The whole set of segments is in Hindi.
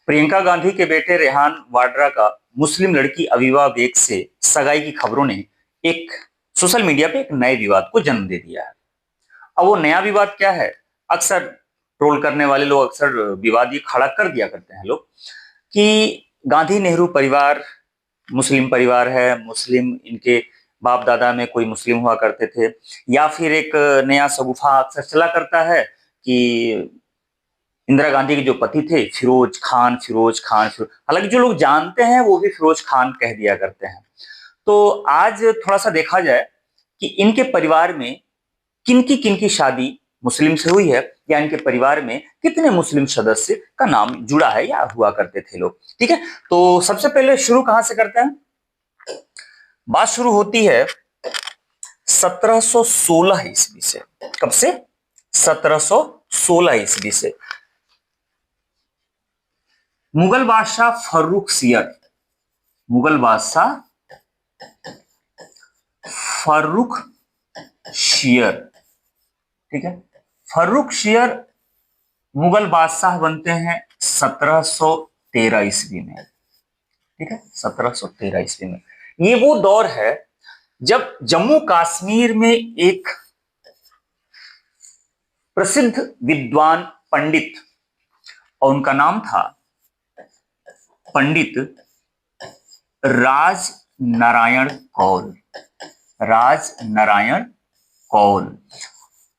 प्रियंका गांधी के बेटे रेहान वाड्रा का मुस्लिम लड़की अवीवा बेग से सगाई की खबरों ने एक सोशल मीडिया पे एक नए विवाद को जन्म दे दिया है। अब वो नया विवाद क्या है? अक्सर ट्रोल करने वाले लोग अक्सर विवाद ये खड़ा कर दिया करते हैं लोग कि गांधी नेहरू परिवार मुस्लिम परिवार है, मुस्लिम इनके बाप दादा में कोई मुस्लिम हुआ करते थे, या फिर एक नया शगुफा अक्सर चला करता है कि इंदिरा गांधी के जो पति थे फिरोज खान, हालांकि जो लोग जानते हैं वो भी फिरोज खान कह दिया करते हैं। तो आज थोड़ा सा देखा जाए कि इनके परिवार में किनकी शादी मुस्लिम से हुई है, या इनके परिवार में कितने मुस्लिम सदस्य का नाम जुड़ा है या हुआ करते थे लोग। ठीक है, तो सबसे पहले शुरू कहां से करते हैं? बात शुरू होती है 1716 ईस्वी से। कब से? 1716 ईस्वी से। मुगल बादशाह फर्रुख शियर, ठीक है, फर्रुख शियर मुगल बादशाह बनते हैं 1713 ईस्वी में। ठीक है, 1713 ईस्वी में। ये वो दौर है जब जम्मू कश्मीर में एक प्रसिद्ध विद्वान पंडित, और उनका नाम था पंडित राज नारायण कौल।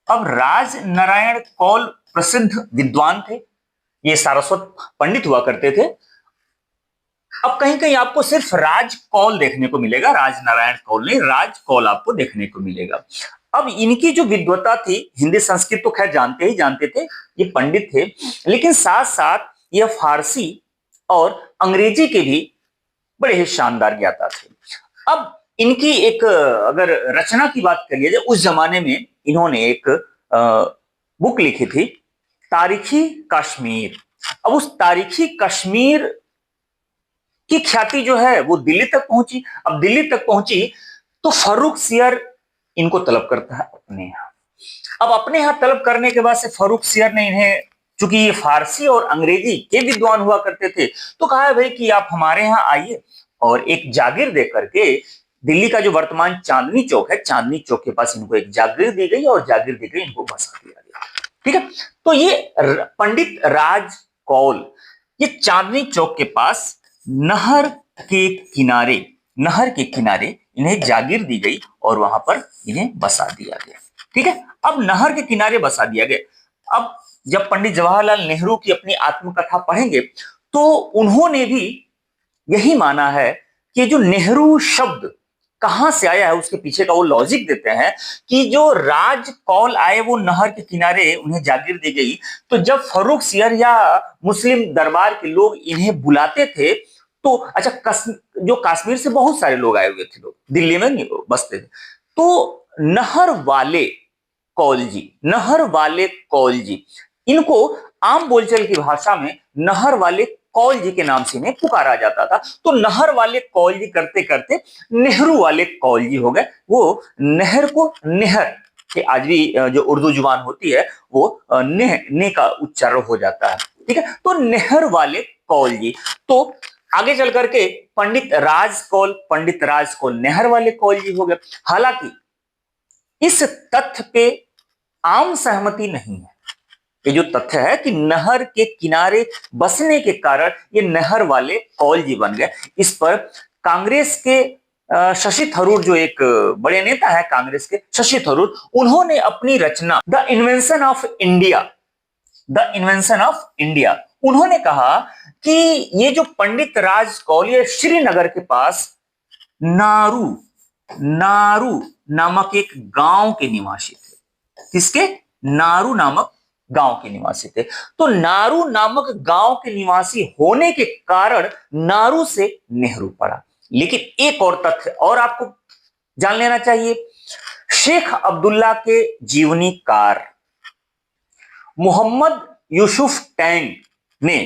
अब राज नारायण कौल प्रसिद्ध विद्वान थे, ये सारस्वत पंडित हुआ करते थे। अब कहीं कहीं आपको सिर्फ राज कौल देखने को मिलेगा, राज नारायण कौल नहीं, राज कौल आपको देखने को मिलेगा। अब इनकी जो विद्वता थी, हिंदी संस्कृत तो खैर जानते थे, ये पंडित थे, लेकिन साथ साथ यह फारसी और अंग्रेजी के भी बड़े ही शानदार ज्ञाता थे। अब इनकी एक अगर रचना की बात करिए जाए, उस जमाने में इन्होंने एक बुक लिखी थी, तारीखी कश्मीर। अब उस तारीखी कश्मीर की ख्याति जो है वो दिल्ली तक पहुंची। अब दिल्ली तक पहुंची तो फर्रुख शियर इनको तलब करता है अपने यहाँ। अब अपने यहाँ तलब करने के बाद से फर्रुख शियर ने इन्हें, चूंकि ये फारसी और अंग्रेजी के विद्वान हुआ करते थे, तो कहा है भाई कि आप हमारे यहाँ आइए, और एक जागीर दे करके दिल्ली का जो वर्तमान चांदनी चौक है, चांदनी चौक के पास इनको एक जागीर दी गई, और जागीर दी गई इनको बसा दिया गया। ठीक है, तो ये पंडित राज कौल, ये चांदनी चौक के पास नहर के किनारे इन्हें जागीर दी गई, और वहां पर इन्हें बसा दिया गया। ठीक है, अब नहर के किनारे बसा दिया गया। अब जब पंडित जवाहरलाल नेहरू की अपनी आत्मकथा पढ़ेंगे तो उन्होंने भी यही माना है कि जो नेहरू शब्द कहां से आया है, उसके पीछे का वो लॉजिक देते हैं कि जो राज कौल आए, वो नहर के किनारे उन्हें जागीर दी गई, तो जब फर्रुख शियर या मुस्लिम दरबार के लोग इन्हें बुलाते थे तो अच्छा, जो कश्मीर से बहुत सारे लोग आए हुए थे, लोग दिल्ली में नहीं बसते थे, तो नहर वाले कौल जी, इनको आम बोलचाल की भाषा में नहर वाले कौल जी के नाम से इन्हें पुकारा जाता था। तो नहर वाले कौल जी करते करते नेहरू वाले कौल जी हो गए। वो नहर को नेहर के, आज भी जो उर्दू जुबान होती है वो ने का उच्चारण हो जाता है। ठीक है, तो नेहर वाले कौल जी। तो आगे चल करके पंडित राज कौल नेहर वाले कौल जी हो गए। हालांकि इस तथ्य पे आम सहमति नहीं है। ये जो तथ्य है कि नहर के किनारे बसने के कारण ये नहर वाले कौल जी बन गए, इस पर कांग्रेस के शशि थरूर, जो एक बड़े नेता है कांग्रेस के, शशि थरूर, उन्होंने अपनी रचना द इन्वेंशन ऑफ इंडिया, उन्होंने कहा कि ये जो पंडित राज कौल, ये श्रीनगर के पास नारू नामक एक गांव के निवासी थे। किसके? नारू नामक गांव के निवासी थे। तो नारू नामक गांव के निवासी होने के कारण नारू से नेहरू पड़ा। लेकिन एक और तथ्य और आपको जान लेना चाहिए, शेख अब्दुल्ला के जीवनीकार मोहम्मद यूसुफ टैंग ने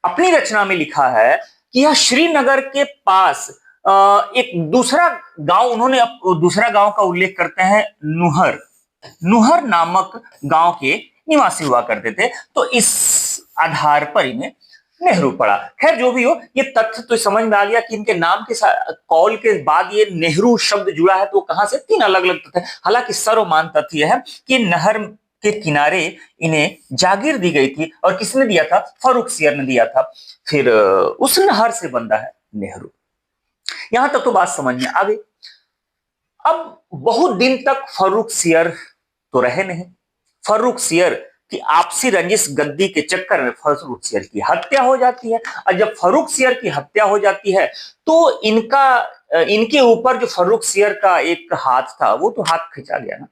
अपनी रचना में लिखा है कि यह श्रीनगर के पास एक दूसरा गांव, उन्होंने दूसरा गांव का उल्लेख करते हैं, नुहर नामक गांव के निवासी हुआ करते थे। तो इस आधार पर इन्हें नेहरू पड़ा। खैर जो भी हो, ये तथ्य तो समझ में आ गया कि इनके नाम के साथ कौल के बाद ये नेहरू शब्द जुड़ा है, तो कहां से, तीन अलग अलग तथ्य। हालांकि सर्वमान्य तथ्य यह है कि नहर के किनारे इन्हें जागीर दी गई थी, और किसने दिया था, फर्रुखसियर ने दिया था। फिर उस नहर से बनता है नेहरू। यहां तक तो बात समझ में आ गई। अब बहुत दिन तक फर्रुखसियर तो रहे नहीं। फर्रुखसियर की आपसी रंजिश गद्दी के चक्कर में फर्रुखसियर की हत्या हो जाती है, और जब फर्रुखसियर की हत्या हो जाती है तो इनके ऊपर जो फर्रुखसियर का एक हाथ था वो तो हाथ खिंचा गया ना।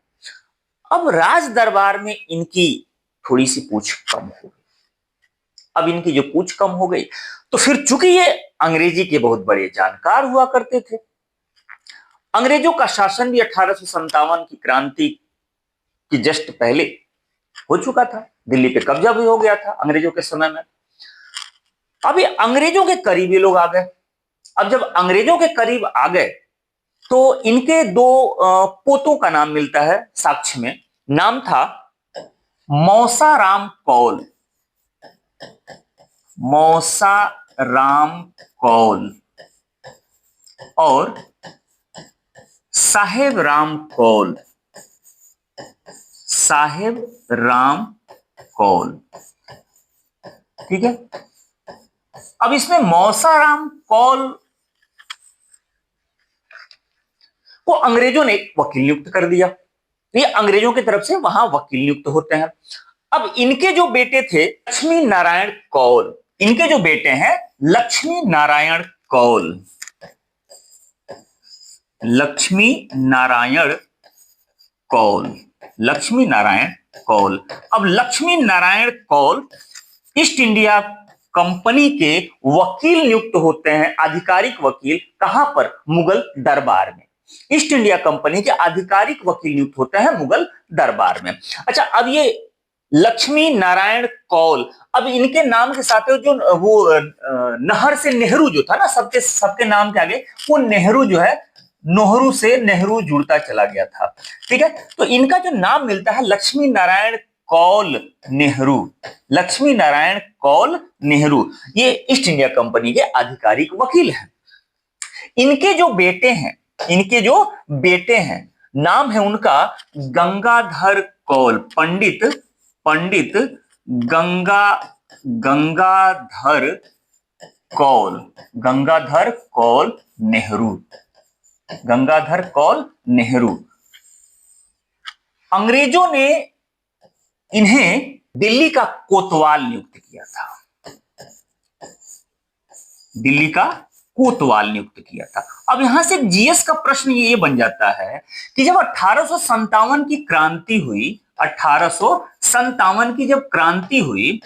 अब राज दरबार में इनकी थोड़ी सी पूछ कम हो गई। अब इनकी जो पूछ कम हो गई, तो फिर चूंकि ये अंग्रेजी के बहुत बड़े जानकार हुआ करते थे, अंग्रेजों का शासन भी 1857 की क्रांति की जस्ट पहले हो चुका था, दिल्ली पे कब्जा भी हो गया था अंग्रेजों के समय में। अभी अंग्रेजों के करीब ये लोग आ गए। अब जब अंग्रेजों के करीब आ गए तो इनके दो पोतों का नाम मिलता है साक्ष्य में। नाम था मौसाराम कौल, मौसाराम कौल, और साहेब राम कौल, साहेब राम कौल। ठीक है। अब इसमें मौसाराम कौल को अंग्रेजों ने वकील नियुक्त कर दिया। ये अंग्रेजों की तरफ से वहां वकील नियुक्त होते हैं। अब इनके जो बेटे थे लक्ष्मी नारायण कौल, इनके जो बेटे हैं लक्ष्मी नारायण कौल, लक्ष्मी नारायण कौल, लक्ष्मी नारायण कौल। अब Lakshmi Narayan Kaul East India Company के वकील नियुक्त होते हैं, आधिकारिक वकील। कहां पर, मुगल दरबार में। ईस्ट इंडिया कंपनी के आधिकारिक वकील नियुक्त होते हैं मुगल दरबार में। अच्छा, अब ये लक्ष्मी नारायण कौल, अब इनके नाम के साथ जो वो नहर से नेहरू जो था ना, सबके सबके नाम के आगे वो नेहरू जो है, नोहरू से नेहरू जुड़ता चला गया था। ठीक है। तो इनका जो नाम मिलता है लक्ष्मी नारायण कौल नेहरू, लक्ष्मी नारायण कौल नेहरू, ये ईस्ट इंडिया कंपनी के आधिकारिक वकील हैं। इनके जो बेटे हैं, इनके जो बेटे हैं, नाम है उनका गंगाधर कौल, पंडित पंडित गंगाधर कौल, गंगाधर कौल नेहरू, गंगाधर कौल नेहरू। अंग्रेजों ने इन्हें दिल्ली का कोतवाल नियुक्त किया था, दिल्ली का कोतवाल नियुक्त किया था। अब यहां से जीएस का प्रश्न ये बन जाता है कि जब 1857 की क्रांति हुई, 1857 की जब क्रांति हुई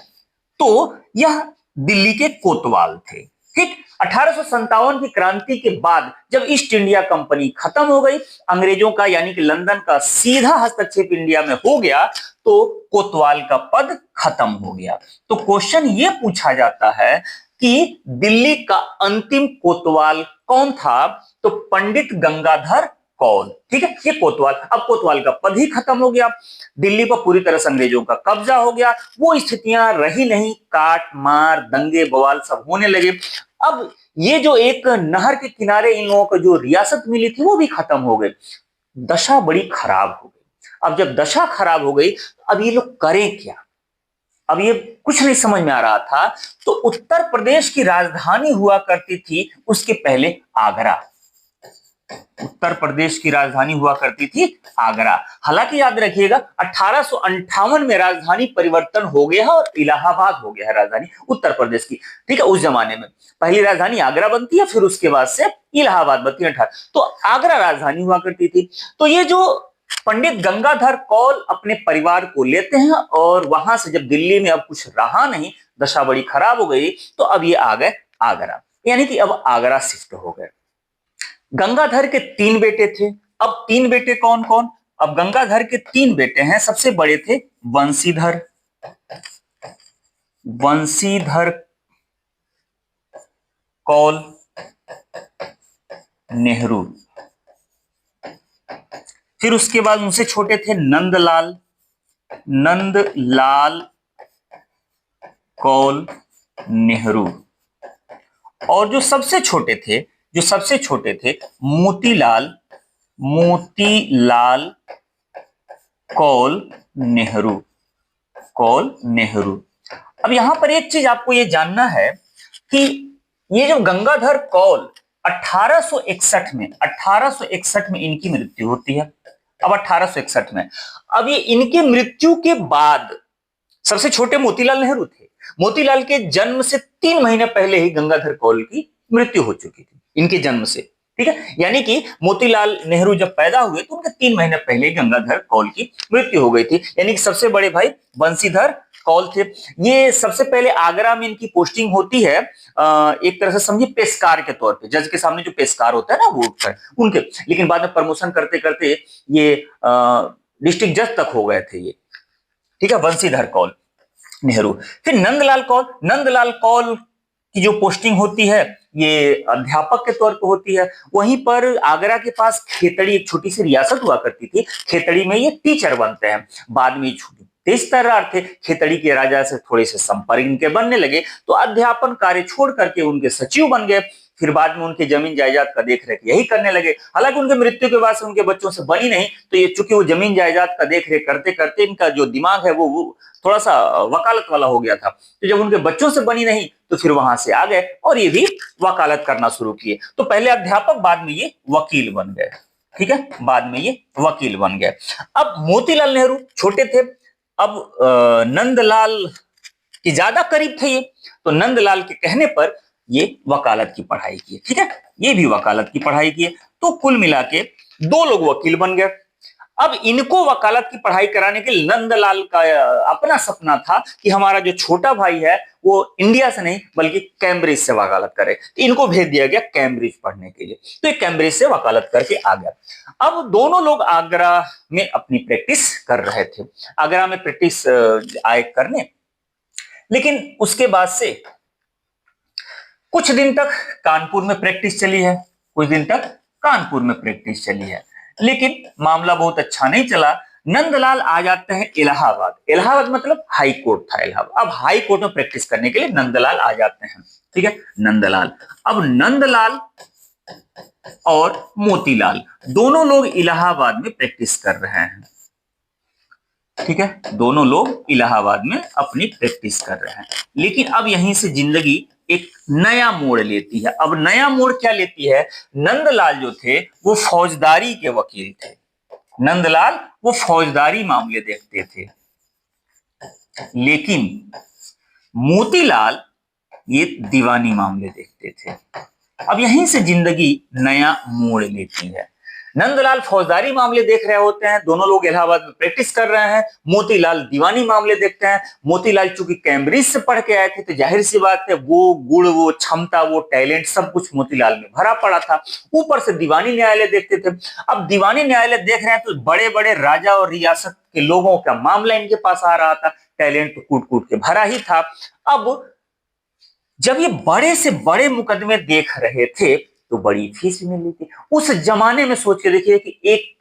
तो यह दिल्ली के कोतवाल थे। ठीक। 1857 की क्रांति के बाद जब ईस्ट इंडिया कंपनी खत्म हो गई, अंग्रेजों का यानी कि लंदन का सीधा हस्तक्षेप इंडिया में हो गया, तो कोतवाल का पद खत्म हो गया। तो क्वेश्चन ये पूछा जाता है कि दिल्ली का अंतिम कोतवाल कौन था, तो पंडित गंगाधर कौल। ठीक है, ये कोतवाल। अब कोतवाल का पद ही खत्म हो गया, दिल्ली पर पूरी तरह से अंग्रेजों का कब्जा हो गया, वो स्थितियां रही नहीं, काट मार दंगे बवाल सब होने लगे। अब ये जो एक नहर के किनारे इन लोगों को जो रियासत मिली थी वो भी खत्म हो गई, दशा बड़ी खराब हो गई। अब जब दशा खराब हो गई, अब ये लोग करें क्या, अब ये कुछ नहीं समझ में आ रहा था। तो उत्तर प्रदेश की राजधानी हुआ करती थी उसके पहले आगरा, उत्तर प्रदेश की राजधानी हुआ करती थी आगरा। हालांकि याद रखिएगा 1858 में राजधानी परिवर्तन हो गया है और इलाहाबाद हो गया है राजधानी उत्तर प्रदेश की। ठीक है, उस जमाने में पहली राजधानी आगरा बनती है, फिर उसके बाद से इलाहाबाद बनती है। तो आगरा राजधानी हुआ करती थी। तो ये जो पंडित गंगाधर कौल अपने परिवार को लेते हैं, और वहां से जब दिल्ली में अब कुछ रहा नहीं, दशा बड़ी खराब हो गई, तो अब ये आ गए आगरा, यानी कि अब आगरा शिफ्ट हो गए। गंगाधर के तीन बेटे थे। अब तीन बेटे कौन कौन, अब गंगाधर के तीन बेटे हैं। सबसे बड़े थे वंशीधर, वंशीधर कौल नेहरू। फिर उसके बाद उनसे छोटे थे नंदलाल, नंदलाल कौल नेहरू। और जो सबसे छोटे थे मोतीलाल कौल नेहरू। अब यहां पर एक चीज आपको ये जानना है कि ये जो गंगाधर कौल 1861 में इनकी मृत्यु होती है। अब 1861 में, अब ये इनके मृत्यु के बाद, सबसे छोटे मोतीलाल नेहरू थे, मोतीलाल के जन्म से 3 महीने पहले ही गंगाधर कौल की मृत्यु हो चुकी थी, इनके जन्म से। ठीक है, यानी कि मोतीलाल नेहरू जब पैदा हुए तो उनके 3 महीने पहले गंगाधर कौल की मृत्यु हो गई थी। यानी कि सबसे बड़े भाई बंशीधर कौल थे। ये सबसे पहले आगरा में इनकी पोस्टिंग होती है, एक तरह से समझिए पेशकार के तौर पे, जज के सामने जो पेशकार होता है ना वो उनके, लेकिन बाद में प्रमोशन करते करते ये डिस्ट्रिक्ट जज तक हो गए थे ये। ठीक है, बंशीधर कौल नेहरू। फिर नंदलाल कौल की जो पोस्टिंग होती है ये अध्यापक के तौर पर होती है। वहीं पर आगरा के पास खेतड़ी, एक छोटी सी रियासत हुआ करती थी, खेतड़ी में ये टीचर बनते हैं। बाद में तेज तर्रार थे, खेतड़ी के राजा से थोड़े से संपर्क इनके बनने लगे तो अध्यापन कार्य छोड़ करके उनके सचिव बन गए। फिर बाद में उनके जमीन जायदाद का देख रेख यही करने लगे। हालांकि उनके मृत्यु के बाद से उनके बच्चों से बनी नहीं, तो ये चूंकि वो जमीन जायदाद का देख रेख करते करते इनका जो दिमाग है वो थोड़ा सा वकालत वाला हो गया था। तो जब उनके बच्चों से बनी नहीं तो फिर वहां से आ गए और ये भी वकालत करना शुरू किए। तो पहले अध्यापक, बाद में ये वकील बन गए। ठीक है, बाद में ये वकील बन गए। अब मोतीलाल नेहरू छोटे थे, अब नंदलाल की ज्यादा करीब थे ये, तो नंदलाल के कहने पर ये वकालत की पढ़ाई की। ठीक है, ये भी वकालत की पढ़ाई की। तो कुल मिला के 2 लोग वकील बन गए। अब इनको वकालत की पढ़ाई कराने के लिए नंदलाल का अपना सपना था कि हमारा जो छोटा भाई है वो इंडिया से नहीं बल्कि कैम्ब्रिज से वकालत करे। तो इनको भेज दिया गया कैम्ब्रिज पढ़ने के लिए। तो ये कैम्ब्रिज से वकालत करके आ गया। अब दोनों लोग आगरा में अपनी प्रैक्टिस कर रहे थे, आगरा में प्रैक्टिस आए करने। लेकिन उसके बाद से कुछ दिन तक कानपुर में प्रैक्टिस चली है, लेकिन मामला बहुत अच्छा नहीं चला। नंदलाल आ जाते हैं इलाहाबाद मतलब हाई कोर्ट था इलाहाबाद। अब हाई कोर्ट में प्रैक्टिस करने के लिए नंदलाल आ जाते हैं। ठीक है, अब नंदलाल और मोतीलाल दोनों लोग इलाहाबाद में प्रैक्टिस कर रहे हैं। ठीक है, दोनों लोग इलाहाबाद में अपनी प्रैक्टिस कर रहे हैं। लेकिन अब यहीं से जिंदगी एक नया मोड़ लेती है। अब नया मोड़ क्या लेती है? नंदलाल जो थे वो फौजदारी के वकील थे। नंदलाल वो फौजदारी मामले देखते थे, लेकिन मोतीलाल ये दीवानी मामले देखते थे। अब यहीं से जिंदगी नया मोड़ लेती है। नंदलाल फौजदारी मामले देख रहे होते हैं, दोनों लोग इलाहाबाद में प्रैक्टिस कर रहे हैं। मोतीलाल दीवानी मामले देखते हैं। मोतीलाल चूंकि कैम्ब्रिज से पढ़ के आए थे तो जाहिर सी बात है वो गुण, वो क्षमता, वो टैलेंट सब कुछ मोतीलाल में भरा पड़ा था। ऊपर से दीवानी न्यायालय देखते थे। अब दीवानी न्यायालय देख रहे हैं तो बड़े बड़े राजा और रियासत के लोगों का मामला इनके पास आ रहा था। टैलेंट तो कूट कूट के भरा ही था। अब जब ये बड़े से बड़े मुकदमे देख रहे थे तो बड़ी फीस भी मिली थी। उस जमाने में सोच के देखिए कि एक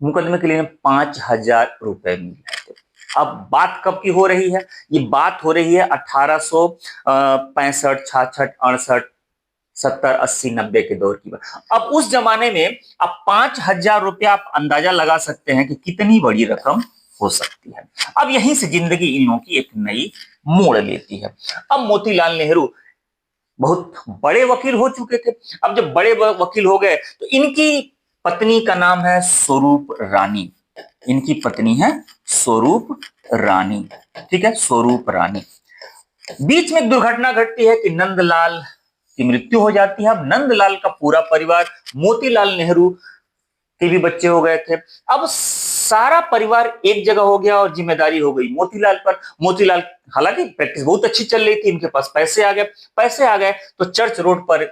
मुकदमे के लिए 5,000 रुपए मिल रहे थे। अब बात कब की हो रही है? ये बात हो रही है 1865, 66, 68, 70, 80, 90 के दौर की बात। अब उस जमाने में अब 5,000 रुपया आप अंदाजा लगा सकते हैं कि कितनी बड़ी रकम हो सकती है। अब यहीं से जिंदगी इन लोगों की एक नई मोड़ लेती है। अब मोतीलाल नेहरू बहुत बड़े वकील हो चुके थे। अब जब बड़े वकील हो गए तो इनकी पत्नी का नाम है स्वरूप रानी। इनकी पत्नी है स्वरूप रानी। ठीक है, स्वरूप रानी। बीच में एक दुर्घटना घटती है कि नंदलाल की मृत्यु हो जाती है। अब नंदलाल का पूरा परिवार, मोतीलाल नेहरू के भी बच्चे हो गए थे, अब सारा परिवार एक जगह हो गया और जिम्मेदारी हो गई मोतीलाल पर। मोतीलाल हालांकि प्रैक्टिस बहुत अच्छी चल रही थी, इनके पास पैसे आ गए तो चर्च रोड पर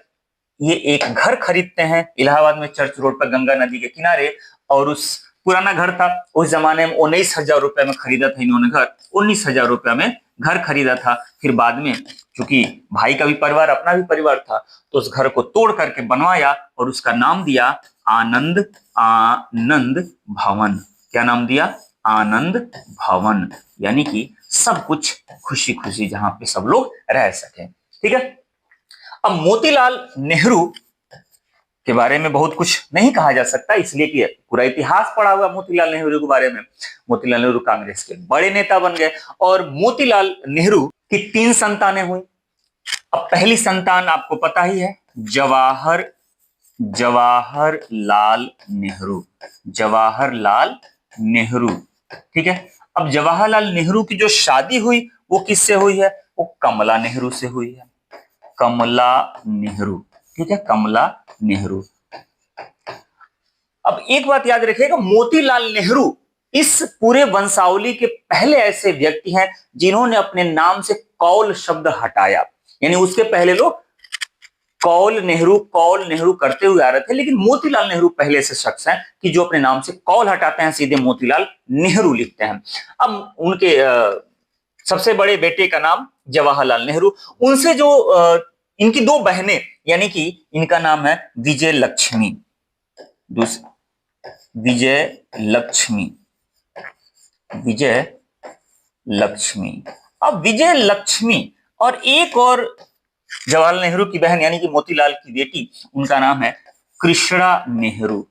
ये एक घर खरीदते हैं। इलाहाबाद में चर्च रोड पर गंगा नदी के किनारे, और उस पुराना घर था उस जमाने में 19,000 रुपए में खरीदा था इन्होंने घर। 19,000 रुपए में घर खरीदा था। फिर बाद में चूंकि भाई का भी परिवार, अपना भी परिवार था, तो उस घर को तोड़ करके बनवाया और उसका नाम दिया आनंद भवन। क्या नाम दिया? आनंद भवन, यानी कि सब कुछ खुशी खुशी जहां पे सब लोग रह सके। ठीक है, अब मोतीलाल नेहरू के बारे में बहुत कुछ नहीं कहा जा सकता, इसलिए कि पूरा इतिहास पढ़ा हुआ मोतीलाल नेहरू के बारे में। मोतीलाल नेहरू कांग्रेस के बड़े नेता बन गए और मोतीलाल नेहरू की 3 संतानें हुई। अब पहली संतान आपको पता ही है, जवाहरलाल नेहरू, जवाहरलाल नेहरू। ठीक है, अब जवाहरलाल नेहरू की जो शादी हुई वो किससे हुई है? वो कमला नेहरू से हुई है, कमला नेहरू। ठीक है, कमला नेहरू। अब एक बात याद रखिएगा, मोतीलाल नेहरू इस पूरे वंशावली के पहले ऐसे व्यक्ति हैं जिन्होंने अपने नाम से कौल शब्द हटाया। यानी उसके पहले लोग कौल नेहरू करते हुए आ रहे थे, लेकिन मोतीलाल नेहरू पहले से शख्स हैं कि जो अपने नाम से कौल हटाते हैं, सीधे मोतीलाल नेहरू लिखते हैं। अब उनके सबसे बड़े बेटे का नाम जवाहरलाल नेहरू, उनसे जो इनकी 2 बहनें, यानी कि इनका नाम है विजय लक्ष्मी, विजय लक्ष्मी। अब विजय लक्ष्मी और एक और जवाहरलाल नेहरू की बहन यानी कि मोतीलाल की बेटी, उनका नाम है कृष्णा नेहरू,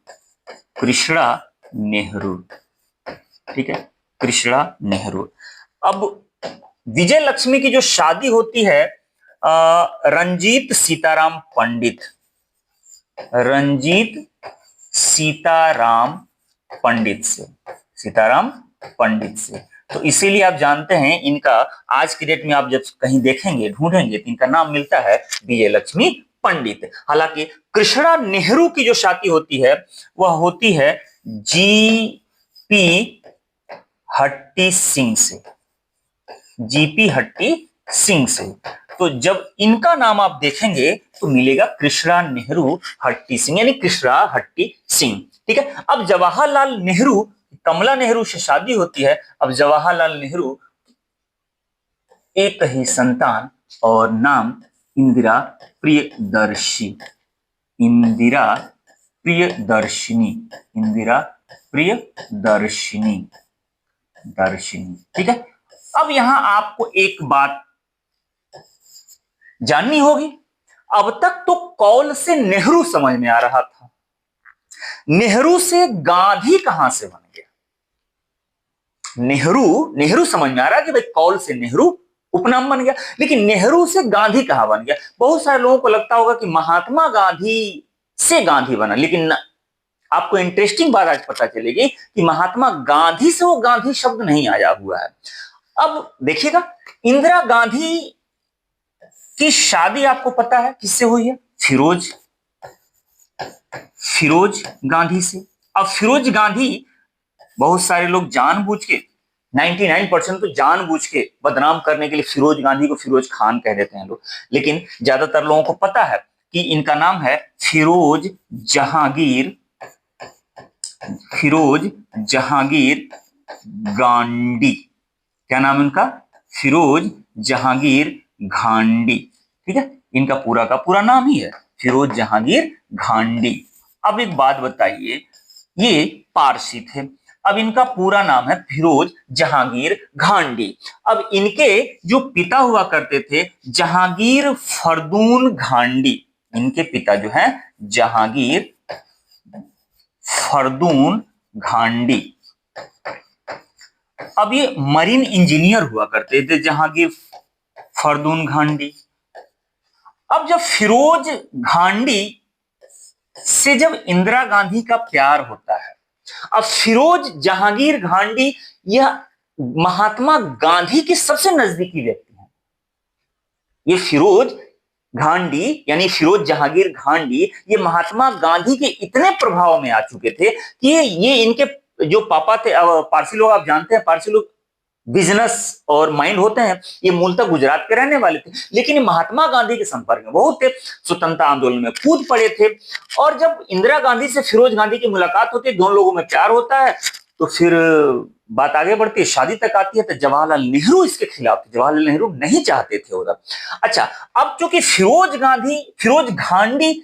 कृष्णा नेहरू। ठीक है, कृष्णा नेहरू। अब विजय लक्ष्मी की जो शादी होती है रंजीत सीताराम पंडित, रंजीत सीताराम पंडित से, सीताराम पंडित से। तो इसीलिए आप जानते हैं इनका आज की डेट में आप जब कहीं देखेंगे, ढूंढेंगे, तो इनका नाम मिलता है विजय लक्ष्मी पंडित। हालांकि कृष्णा नेहरू की जो शादी होती है वह होती है जीपी हट्टी सिंह से, जीपी हट्टी सिंह से। तो जब इनका नाम आप देखेंगे तो मिलेगा कृष्णा नेहरू हट्टी सिंह, यानी कृष्णा हट्टी सिंह। ठीक है, अब जवाहरलाल नेहरू, कमला नेहरू से शादी होती है। अब जवाहरलाल नेहरू एक ही संतान और नाम इंदिरा प्रियदर्शी, इंदिरा प्रियदर्शिनी, इंदिरा प्रियदर्शिनी, दर्शिनी। ठीक है, अब यहां आपको एक बात जाननी होगी। अब तक तो कौल से नेहरू समझ में आ रहा था, नेहरू से गांधी कहां से बन गया? नेहरू समझ में आ रहा है कि भाई कौल से नेहरू उपनाम बन गया, लेकिन नेहरू से गांधी कहां बन गया? बहुत सारे लोगों को लगता होगा कि महात्मा गांधी से गांधी बना, लेकिन आपको इंटरेस्टिंग बात आज पता चलेगी कि महात्मा गांधी से वो गांधी शब्द नहीं आया हुआ है। अब देखिएगा, इंदिरा गांधी की शादी आपको पता है किससे हुई है? फिरोज गांधी से। अब फिरोज गांधी बहुत सारे लोग जानबूझ के, 99% तो जानबूझ के बदनाम करने के लिए फिरोज गांधी को फिरोज खान कह देते हैं लोग, लेकिन ज्यादातर लोगों को पता है कि इनका नाम है फिरोज जहांगीर, फिरोज जहांगीर गांधी। क्या नाम है उनका? फिरोज जहांगीर गांधी। ठीक है, इनका पूरा का पूरा नाम ही है फिरोज जहांगीर गांधी। अब एक बात बताइए, ये पारसी थे, अब इनका पूरा नाम है फिरोज जहांगीर गांधी। अब इनके जो पिता हुआ करते थे जहांगीर फरदून गांधी, इनके पिता जो है जहांगीर फरदून गांधी। अब ये मरीन इंजीनियर हुआ करते थे जहांगीर फरदून गांधी। अब जब फिरोज गांधी से जब इंदिरा गांधी का प्यार होता है, अब फिरोज जहांगीर गांधी यह महात्मा गांधी के सबसे नजदीकी व्यक्ति हैं। ये फिरोज गांधी यानी फिरोज जहांगीर गांधी ये महात्मा गांधी के इतने प्रभाव में आ चुके थे कि ये इनके जो पापा थे, पारसी लोग आप जानते हैं, पारसी लोग बिजनेस और माइंड होते हैं, ये मूलतः गुजरात के रहने वाले थे, लेकिन ये महात्मा गांधी के संपर्क में बहुत थे, स्वतंत्रता आंदोलन में कूद पड़े थे। और जब इंदिरा गांधी से फिरोज गांधी की मुलाकात होती है, दोनों लोगों में प्यार होता है, तो फिर बात आगे बढ़ती है, शादी तक आती है, तो जवाहरलाल नेहरू इसके खिलाफ थे, जवाहरलाल नेहरू नहीं चाहते थे उधर। अच्छा, अब चूंकि फिरोज गांधी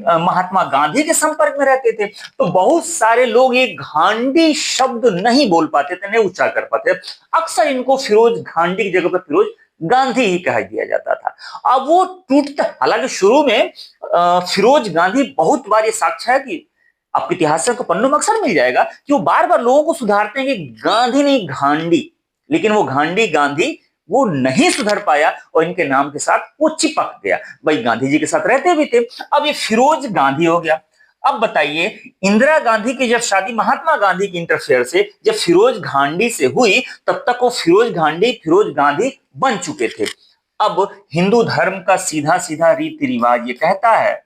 महात्मा गांधी के संपर्क में रहते थे, तो बहुत सारे लोग ये गांधी शब्द नहीं बोल पाते थे, नहीं उच्चार कर पाते। अक्सर इनको फिरोज गांधी की जगह पर फिरोज गांधी ही कहा दिया जाता था। अब वो टूटता, हालांकि शुरू में फिरोज गांधी बहुत बार, ये साक्ष्य है कि आपके इतिहास को पन्नों में अक्सर मिल जाएगा कि वो बार बार लोगों को सुधारते हैं कि गांधी नहीं गांडी, लेकिन वो गांडी गांधी वो नहीं सुधर पाया और इनके नाम के साथ वो चिपक गया। भाई गांधी जी के साथ रहते भी थे, अब ये फिरोज गांधी हो गया। अब बताइए, इंदिरा गांधी की जब शादी महात्मा गांधी की इंटरफेयर से जब फिरोज गांधी से हुई, तब तक वो फिरोज गांधी बन चुके थे। अब हिंदू धर्म का सीधा सीधा रीति रिवाज ये कहता है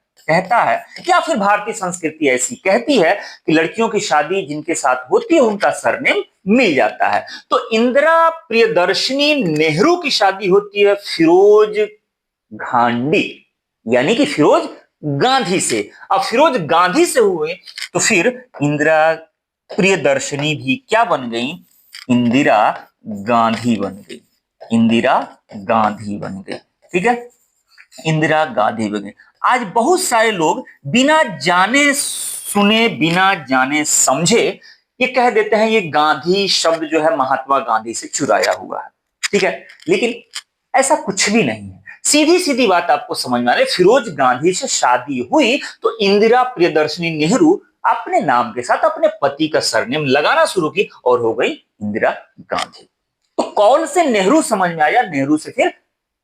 या फिर भारतीय संस्कृति ऐसी कहती है कि लड़कियों की शादी जिनके साथ होती है उनका सरनेम मिल जाता है। तो इंदिरा प्रियदर्शनी नेहरू की शादी होती है फिरोज गांधी, यानी कि फिरोज गांधी से। अब फिरोज गांधी से हुए तो फिर इंदिरा प्रियदर्शनी भी क्या बन गई? इंदिरा गांधी बन गई। इंदिरा गांधी बन गई, ठीक है, इंदिरा गांधी बन गई। आज बहुत सारे लोग बिना जाने सुने, बिना जाने समझे ये कह देते हैं ये गांधी शब्द जो है महात्मा गांधी से चुराया हुआ है, ठीक है, लेकिन ऐसा कुछ भी नहीं है। सीधी सीधी बात आपको समझ में आ रही है, फिरोज गांधी से शादी हुई तो इंदिरा प्रियदर्शनी नेहरू अपने नाम के साथ अपने पति का सरनेम लगाना शुरू की और हो गई इंदिरा गांधी। तो कौन से नेहरू समझ में आया, नेहरू से फिर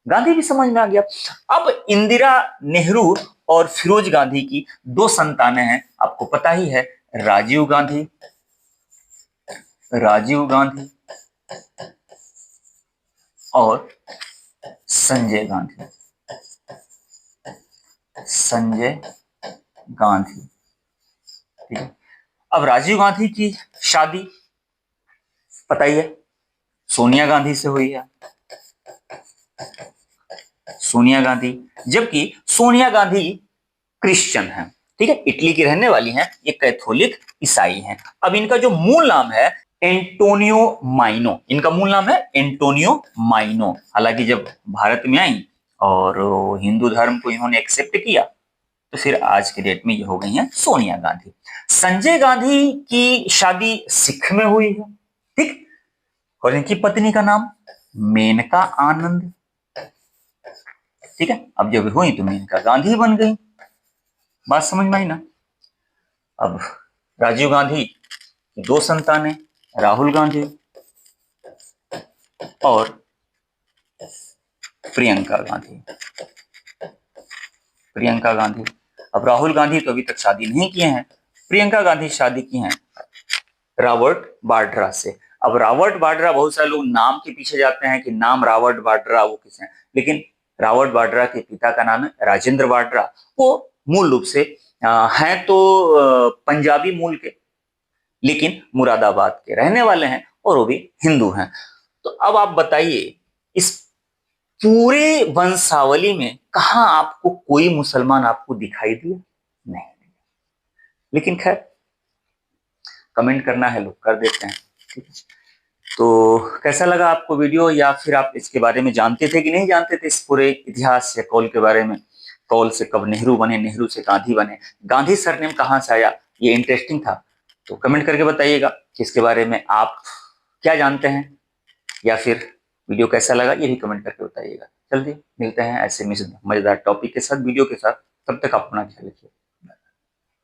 गांधी भी समझ में आ गया। अब इंदिरा नेहरू और फिरोज गांधी की दो संतानें हैं, आपको पता ही है, राजीव गांधी और संजय गांधी, ठीक है। अब राजीव गांधी की शादी पता ही है सोनिया गांधी से हुई है, सोनिया गांधी, जबकि सोनिया गांधी क्रिश्चियन है, ठीक है, इटली की रहने वाली हैं, ये कैथोलिक ईसाई हैं। अब इनका जो मूल नाम है एंटोनियो माइनो, इनका मूल नाम है एंटोनियो माइनो। हालांकि जब भारत में आई और हिंदू धर्म को इन्होंने एक्सेप्ट किया तो फिर आज के डेट में ये हो गई हैं सोनिया गांधी। संजय गांधी की शादी सिख में हुई है, ठीक, और इनकी पत्नी का नाम मेनका आनंद, ठीक है। अब जब हुई तो मेनका गांधी बन गई, बात समझ में आई ना। अब राजीव गांधी की दो संतानें, राहुल गांधी और प्रियंका गांधी। अब राहुल गांधी तो अभी तक शादी नहीं किए हैं, प्रियंका गांधी शादी की हैं रॉबर्ट वाड्रा से। अब रॉबर्ट वाड्रा, बहुत सारे लोग नाम के पीछे जाते हैं कि नाम रॉबर्ट वाड्रा वो किस हैं, लेकिन रॉबर्ट वाड्रा के पिता का नाम है राजेंद्र वाड्रा। वो मूल रूप से हैं तो पंजाबी मूल के, लेकिन मुरादाबाद के रहने वाले हैं और वो भी हिंदू हैं। तो अब आप बताइए, इस पूरे वंशावली में कहां आपको कोई मुसलमान आपको दिखाई दिया? नहीं। लेकिन खैर, कमेंट करना है लोग कर देते हैं, ठीक है। तो कैसा लगा आपको वीडियो, या फिर आप इसके बारे में जानते थे कि नहीं जानते थे, इस पूरे इतिहास या कौल के बारे में? कौल से कब नेहरू बने, नेहरू से गांधी बने, गांधी सरनेम कहां से आया, ये इंटरेस्टिंग था। तो कमेंट करके बताइएगा कि इसके बारे में आप क्या जानते हैं, या फिर वीडियो कैसा लगा ये भी कमेंट करके बताइएगा। जल्दी मिलते हैं ऐसे मजेदार टॉपिक के साथ, वीडियो के साथ। तब तक आप अपना ख्याल रखिए।